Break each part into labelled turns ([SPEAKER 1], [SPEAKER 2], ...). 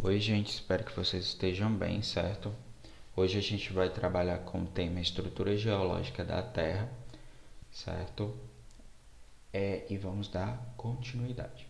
[SPEAKER 1] Oi, gente, espero que vocês estejam bem, certo? Hoje a gente vai trabalhar com o tema estrutura geológica da Terra, certo? E vamos dar continuidade.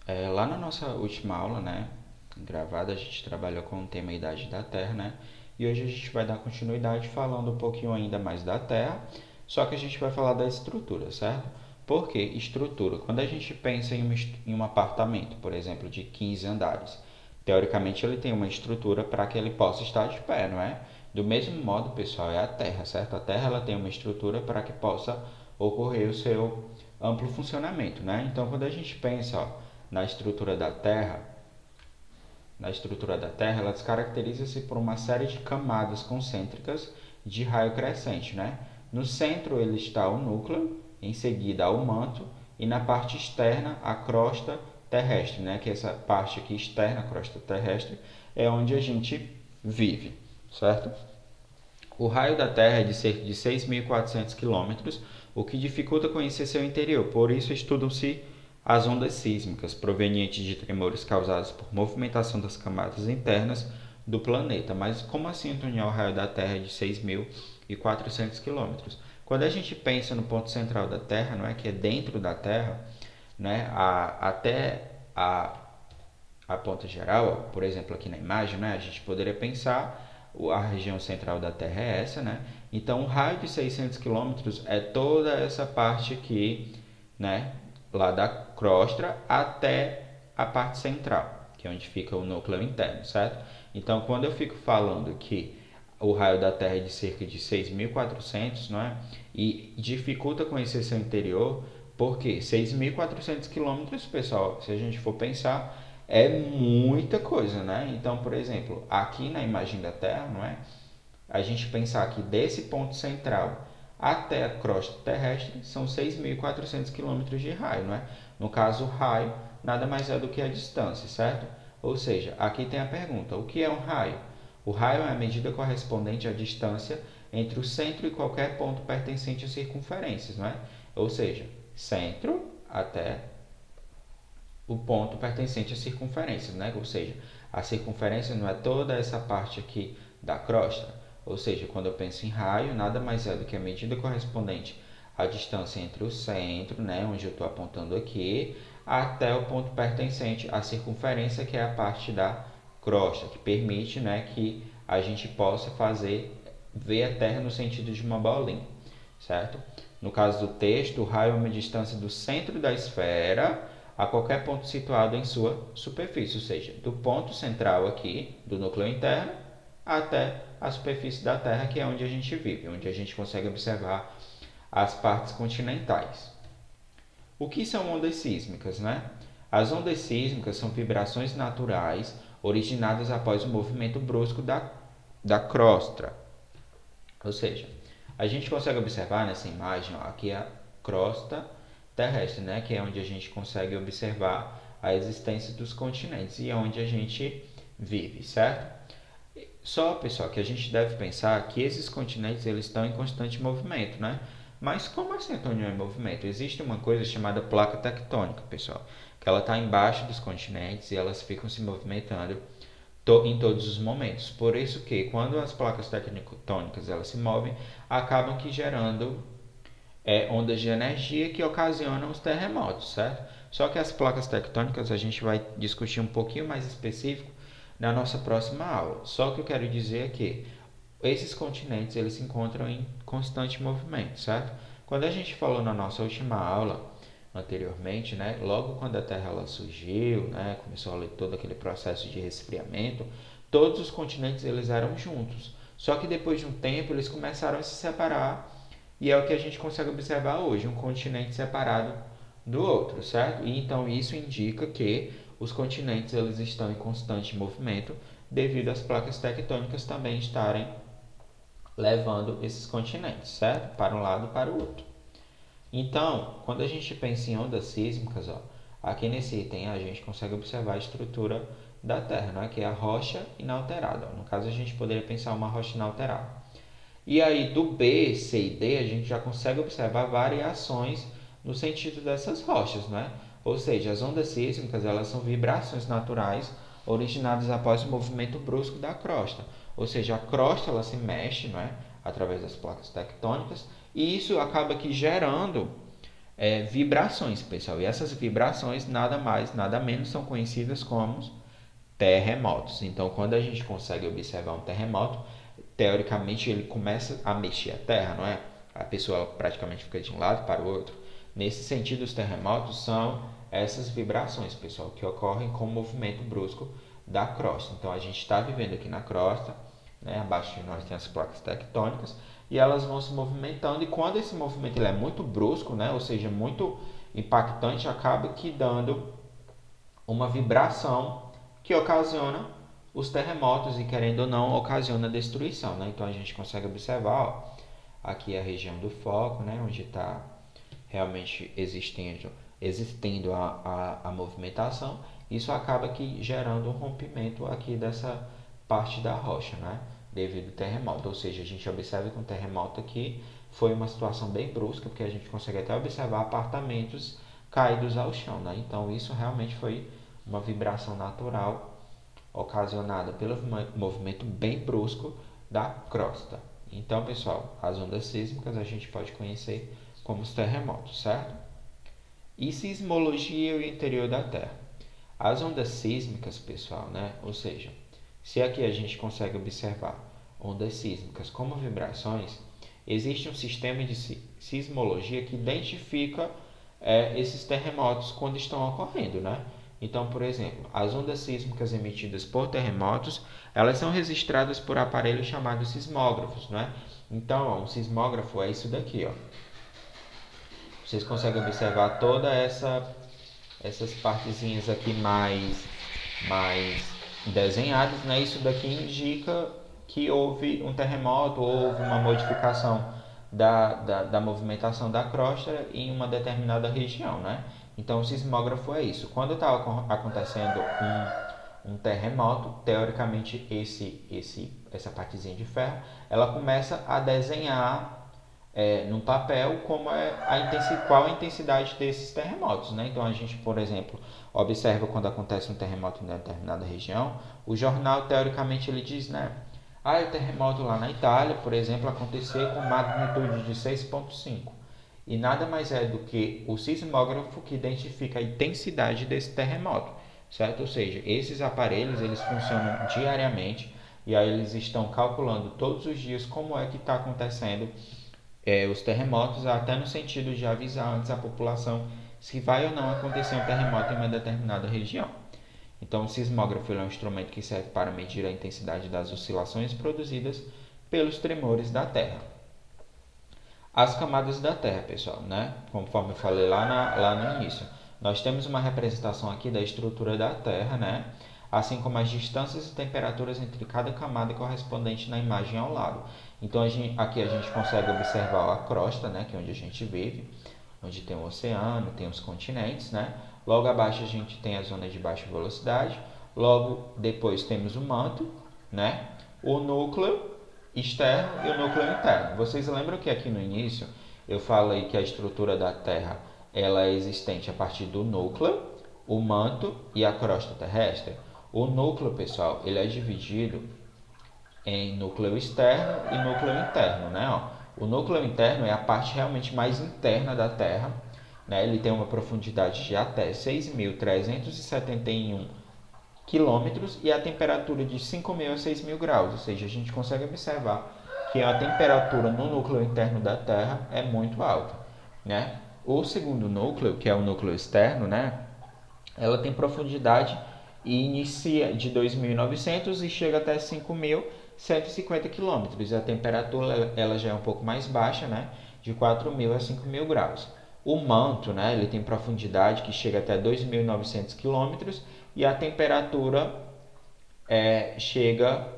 [SPEAKER 1] Lá na nossa última aula, né, gravada, a gente trabalhou com o tema idade da Terra, né? E hoje a gente vai dar continuidade falando um pouquinho ainda mais da Terra, só que a gente vai falar da estrutura, certo? Por que estrutura? Quando a gente pensa em um apartamento, por exemplo, de 15 andares, teoricamente ele tem uma estrutura para que ele possa estar de pé, não é? Do mesmo modo, pessoal, é a Terra, certo? A Terra ela tem uma estrutura para que possa ocorrer o seu amplo funcionamento, né? Então, quando a gente pensa, na estrutura da Terra, ela caracteriza-se por uma série de camadas concêntricas de raio crescente, né? No centro ele está o núcleo, em seguida o manto e na parte externa a crosta terrestre, né? Que essa parte aqui externa, a crosta terrestre, é onde a gente vive, certo? O raio da Terra é de cerca de 6.400 km, o que dificulta conhecer seu interior. Por isso estudam-se as ondas sísmicas provenientes de tremores causados por movimentação das camadas internas do planeta. Mas como assim, Antônio, o raio da Terra é de 6.400 km? Quando a gente pensa no ponto central da Terra, não é, que é dentro da Terra, né, até a ponta geral, por exemplo, aqui na imagem, né, a gente poderia pensar a região central da Terra é essa, né? Então, um raio de 600 km é toda essa parte aqui, né, lá da crosta até a parte central, que é onde fica o núcleo interno, certo? Então, quando eu fico falando que o raio da Terra é de cerca de 6.400, não é? E dificulta conhecer seu interior, porque 6.400 quilômetros, pessoal, se a gente for pensar, é muita coisa, né? Então, por exemplo, aqui na imagem da Terra, não é? A gente pensar que desse ponto central até a crosta terrestre são 6.400 quilômetros de raio, não é? No caso, o raio nada mais é do que a distância, certo? Ou seja, aqui tem a pergunta: o que é um raio? O raio é a medida correspondente à distância entre o centro e qualquer ponto pertencente à circunferência, não é? Ou seja, centro até o ponto pertencente à circunferência, né? Ou seja, a circunferência não é toda essa parte aqui da crosta. Ou seja, quando eu penso em raio, nada mais é do que a medida correspondente à distância entre o centro, né, onde eu estou apontando aqui, até o ponto pertencente à circunferência, que é a parte da crosta, que permite, né, que a gente possa ver a Terra no sentido de uma bolinha, certo? No caso do texto, o raio é uma distância do centro da esfera a qualquer ponto situado em sua superfície, ou seja, do ponto central aqui, do núcleo interno, até a superfície da Terra, que é onde a gente vive, onde a gente consegue observar as partes continentais. O que são ondas sísmicas, né? As ondas sísmicas são vibrações naturais originadas após o movimento brusco da crosta. Ou seja, a gente consegue observar nessa imagem, ó, aqui a crosta terrestre, né, que é onde a gente consegue observar a existência dos continentes e onde a gente vive, certo? Só, pessoal, que a gente deve pensar que esses continentes eles estão em constante movimento, né? Mas como assim, Antônio, em movimento? Existe uma coisa chamada placa tectônica, pessoal, que ela está embaixo dos continentes e elas ficam se movimentando em todos os momentos. Por isso que quando as placas tectônicas elas se movem, acabam que gerando ondas de energia que ocasionam os terremotos, certo? Só que as placas tectônicas a gente vai discutir um pouquinho mais específico na nossa próxima aula. Só que eu quero dizer que esses continentes eles se encontram em constante movimento, certo? Quando a gente falou na nossa última aula anteriormente, né, logo quando a Terra ela surgiu, né, começou todo aquele processo de resfriamento, todos os continentes eles eram juntos. Só que depois de um tempo eles começaram a se separar e é o que a gente consegue observar hoje, um continente separado do outro, certo? E então isso indica que os continentes eles estão em constante movimento devido às placas tectônicas também estarem levando esses continentes, certo? Para um lado e para o outro. Então, quando a gente pensa em ondas sísmicas, ó, aqui nesse item a gente consegue observar a estrutura da Terra, né? Que é a rocha inalterada. No caso, a gente poderia pensar uma rocha inalterada. E aí, do B, C e D, a gente já consegue observar variações no sentido dessas rochas, né? Ou seja, as ondas sísmicas elas são vibrações naturais originadas após o movimento brusco da crosta. Ou seja, a crosta ela se mexe, não é? Através das placas tectônicas, e isso acaba que gerando vibrações, pessoal. E essas vibrações nada mais, nada menos são conhecidas como terremotos. Então, quando a gente consegue observar um terremoto, teoricamente ele começa a mexer a terra, não é? A pessoa praticamente fica de um lado para o outro. Nesse sentido, os terremotos são essas vibrações, pessoal, que ocorrem com o movimento brusco da crosta. Então, a gente está vivendo aqui na crosta, né? Abaixo de nós tem as placas tectônicas, e elas vão se movimentando, e quando esse movimento ele é muito brusco, né? Ou seja, muito impactante, acaba que dando uma vibração que ocasiona os terremotos e, querendo ou não, ocasiona destruição, né? Então a gente consegue observar, ó, aqui é a região do foco, né? Onde está realmente existindo a movimentação. Isso acaba que gerando um rompimento aqui dessa parte da rocha, né? Devido ao terremoto. Ou seja, a gente observa que um terremoto aqui foi uma situação bem brusca, porque a gente consegue até observar apartamentos caídos ao chão, né? Então isso realmente foi uma vibração natural ocasionada pelo movimento bem brusco da crosta. Então, pessoal, as ondas sísmicas a gente pode conhecer como os terremotos, certo? E sismologia e o interior da Terra. As ondas sísmicas, pessoal, né? Ou seja, se aqui a gente consegue observar ondas sísmicas como vibrações, existe um sistema de sismologia que identifica esses terremotos quando estão ocorrendo, né? Então, por exemplo, as ondas sísmicas emitidas por terremotos, elas são registradas por aparelhos chamados sismógrafos, né? Então, ó, um sismógrafo é isso daqui, ó. Vocês conseguem observar toda essas partezinhas aqui mais desenhadas, né? Isso daqui indica que houve um terremoto, houve uma modificação da movimentação da crosta em uma determinada região, né? Então, o sismógrafo é isso. Quando está acontecendo um terremoto, teoricamente essa partezinha de ferro, ela começa a desenhar no papel como qual a intensidade desses terremotos, né? Então, a gente, por exemplo, observa quando acontece um terremoto em determinada região, o jornal, teoricamente, ele diz, né? O terremoto lá na Itália, por exemplo, aconteceu com magnitude de 6,5. E nada mais é do que o sismógrafo que identifica a intensidade desse terremoto, certo? Ou seja, esses aparelhos eles funcionam diariamente e aí eles estão calculando todos os dias como é que está acontecendo os terremotos, até no sentido de avisar antes a população se vai ou não acontecer um terremoto em uma determinada região. Então, o sismógrafo é um instrumento que serve para medir a intensidade das oscilações produzidas pelos tremores da Terra. As camadas da Terra, pessoal, né? Conforme eu falei lá no início, nós temos uma representação aqui da estrutura da Terra, né? Assim como as distâncias e temperaturas entre cada camada correspondente na imagem ao lado. Então, aqui a gente consegue observar a crosta, né? Que é onde a gente vive, onde tem o oceano, tem os continentes, né? Logo abaixo a gente tem as zonas de baixa velocidade. Logo depois temos o manto, né? O núcleo externo e o núcleo interno. Vocês lembram que aqui no início eu falei que a estrutura da Terra ela é existente a partir do núcleo, o manto e a crosta terrestre? O núcleo, pessoal, ele é dividido em núcleo externo e núcleo interno, né? O núcleo interno é a parte realmente mais interna da Terra, né? Ele tem uma profundidade de até 6.371 quilômetros e a temperatura de 5.000 a 6.000 graus, ou seja, a gente consegue observar que a temperatura no núcleo interno da Terra é muito alta, né? O segundo núcleo, que é o núcleo externo, né? Ela tem profundidade e inicia de 2.900 e chega até 5.150 quilômetros. E a temperatura ela já é um pouco mais baixa, né? De 4.000 a 5.000 graus. O manto, né? Ele tem profundidade que chega até 2.900 quilômetros e a temperatura chega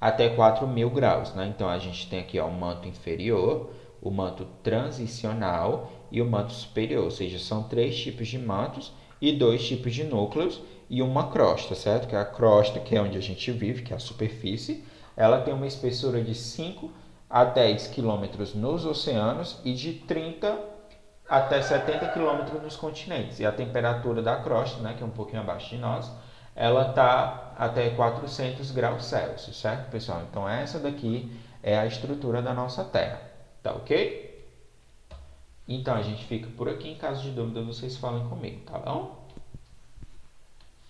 [SPEAKER 1] até 4.000 graus, né? Então a gente tem aqui o manto inferior, o manto transicional e o manto superior, ou seja, são 3 tipos de mantos e 2 tipos de núcleos e uma crosta, certo? Que é a crosta, que é onde a gente vive, que é a superfície, ela tem uma espessura de 5 a 10 quilômetros nos oceanos e de 30 até 70 quilômetros nos continentes. E a temperatura da crosta, né, que é um pouquinho abaixo de nós, ela está até 400 graus Celsius, certo, pessoal? Então, essa daqui é a estrutura da nossa Terra, tá ok? Então, a gente fica por aqui. Em caso de dúvida, vocês falem comigo, tá bom?